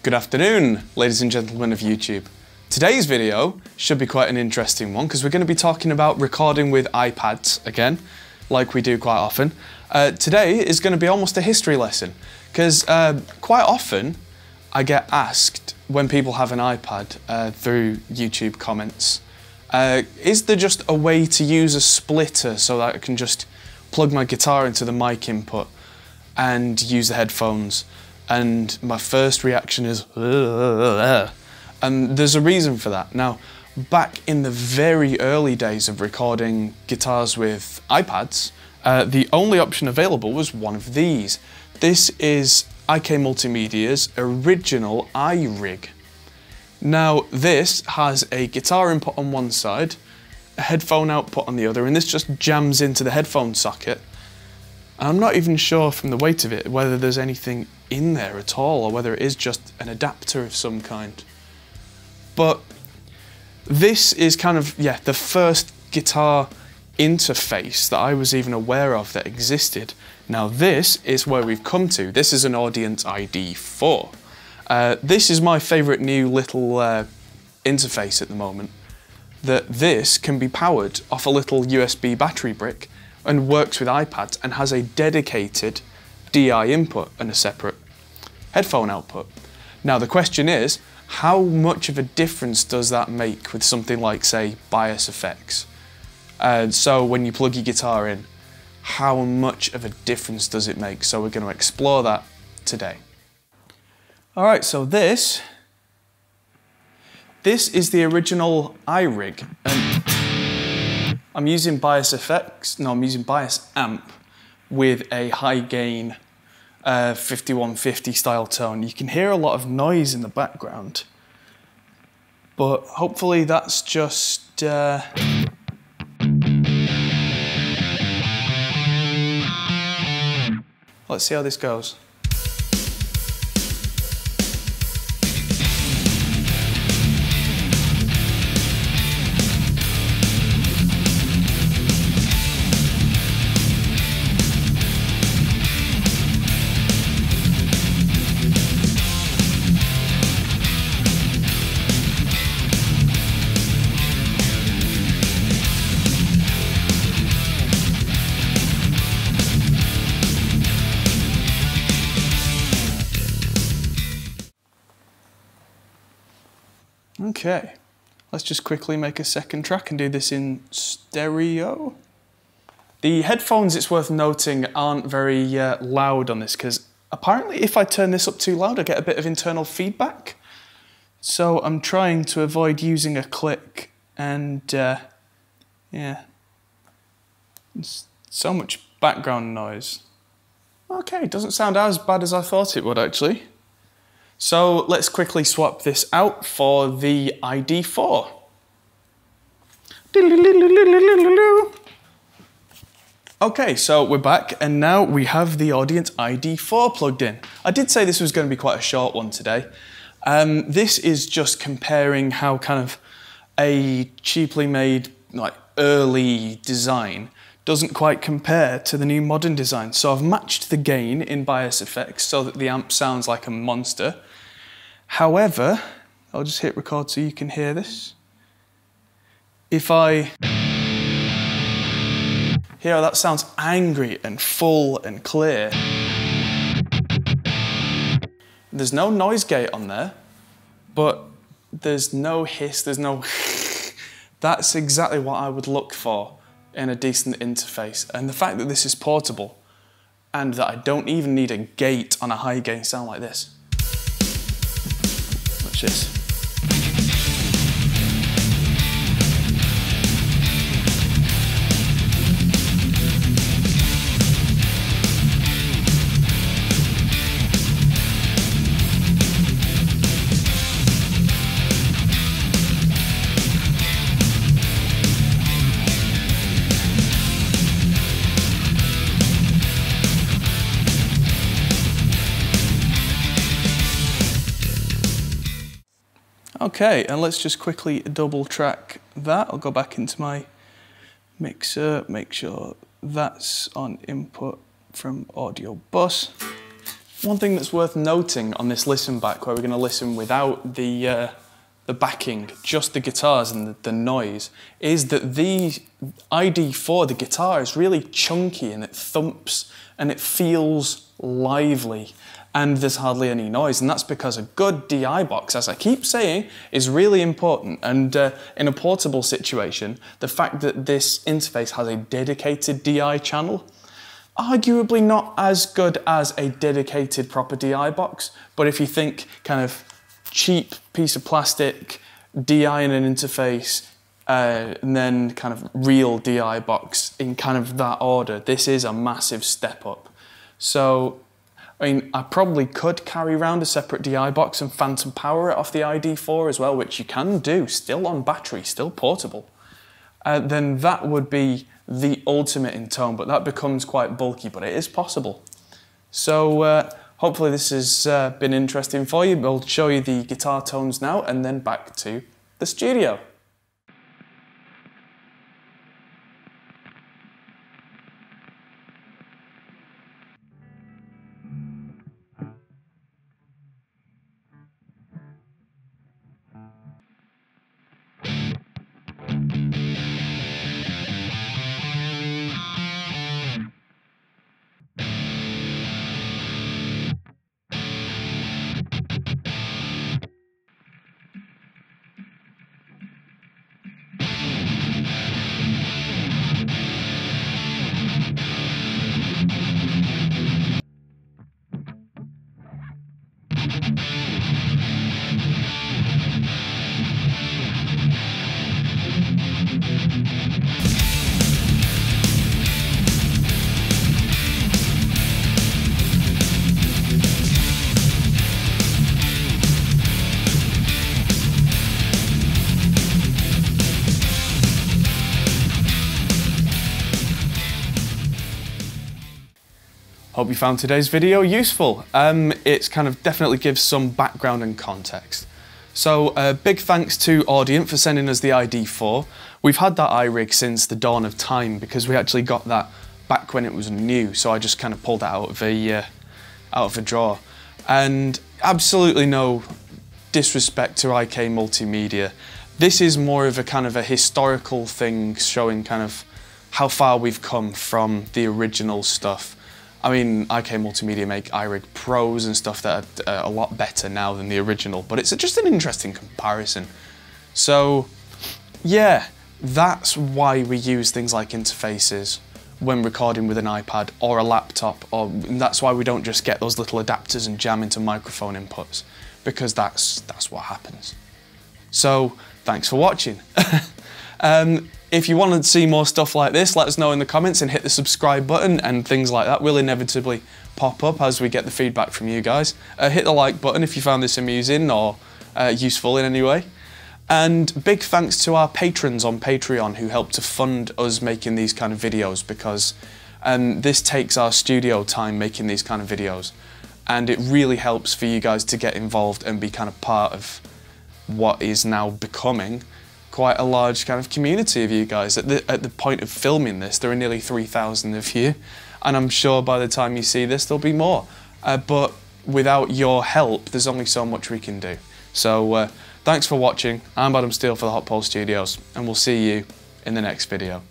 Good afternoon, ladies and gentlemen of YouTube. Today's video should be quite an interesting one because we're going to be talking about recording with iPads again, like we do quite often. Today is going to be almost a history lesson because quite often I get asked when people have an iPad through YouTube comments, is there just a way to use a splitter so that I can just plug my guitar into the mic input and use the headphones? And my first reaction is, and there's a reason for that. Now, back in the very early days of recording guitars with iPads, the only option available was one of these. This is IK Multimedia's original iRig. Now, this has a guitar input on one side, a headphone output on the other, and this just jams into the headphone socket. And I'm not even sure from the weight of it whether there's anything in there at all or whether it is just an adapter of some kind. But this is kind of, the first guitar interface that I was even aware of that existed. Now this is where we've come to. This is an Audient iD4. This is my favourite new little interface at the moment. That this can be powered off a little USB battery brick and works with iPads and has a dedicated DI input and a separate headphone output. Now the question is, how much of a difference does that make with something like, say, bias effects? So when you plug your guitar in, how much of a difference does it make? So we're going to explore that today. Alright, so this is the original iRig. I'm using bias amp with a high gain 5150 style tone. You can hear a lot of noise in the background, but hopefully that's just let's see how this goes. Okay, let's just quickly make a second track and do this in stereo. The headphones, it's worth noting, aren't very loud on this because apparently if I turn this up too loud I get a bit of internal feedback. So I'm trying to avoid using a click and it's so much background noise. Okay, it doesn't sound as bad as I thought it would actually. So let's quickly swap this out for the iD4. Okay, so we're back and now we have the Audient iD4 plugged in. I did say this was going to be quite a short one today. This is just comparing how kind of a cheaply made, like early design doesn't quite compare to the new modern design. So I've matched the gain in bias effects so that the amp sounds like a monster. However, I'll just hit record so you can hear this. If I hear how that sounds angry and full and clear. There's no noise gate on there, but there's no hiss, there's no That's exactly what I would look for in a decent interface. And the fact that this is portable and that I don't even need a gate on a high gain sound like this. Watch this. Okay, and let's just quickly double track that. I'll go back into my mixer, make sure that's on input from audio bus. One thing that's worth noting on this listen back, where we're going to listen without the backing, just the guitars and the noise, is that the iD4, the guitar, is really chunky and it thumps and it feels lively, and there's hardly any noise, and that's because a good DI box, as I keep saying, is really important. And in a portable situation, the fact that this interface has a dedicated DI channel, arguably not as good as a dedicated proper DI box, but if you think kind of cheap piece of plastic, DI in an interface, and then kind of real DI box in kind of that order, this is a massive step up. So, I mean, I probably could carry around a separate DI box and phantom power it off the iD4 as well, which you can do, still on battery, still portable. Then that would be the ultimate in tone, but that becomes quite bulky, but it is possible. So hopefully this has been interesting for you. We'll show you the guitar tones now and then back to the studio. Hope you found today's video useful. It's kind of definitely gives some background and context. So big thanks to Audient for sending us the iD4. We've had that iRig since the dawn of time because we actually got that back when it was new, so I just kind of pulled that out of a drawer. And absolutely no disrespect to IK Multimedia. This is more of a kind of a historical thing showing kind of how far we've come from the original stuff. I mean, IK Multimedia make iRig Pros and stuff that are a lot better now than the original, but it's just an interesting comparison. So, yeah, that's why we use things like interfaces when recording with an iPad or a laptop, or that's why we don't just get those little adapters and jam into microphone inputs, because that's what happens. So, thanks for watching. If you want to see more stuff like this, let us know in the comments and hit the subscribe button, and things like that will inevitably pop up as we get the feedback from you guys. Hit the like button if you found this amusing or useful in any way. And big thanks to our patrons on Patreon who help to fund us making these kind of videos, because this takes our studio time making these kind of videos. And it really helps for you guys to get involved and be kind of part of what is now becoming quite a large kind of community of you guys. At the point of filming this, there are nearly 3,000 of you, and I'm sure by the time you see this there'll be more. But without your help, there's only so much we can do. So thanks for watching. I'm Adam Steele for the Hot Pole Studios, and we'll see you in the next video.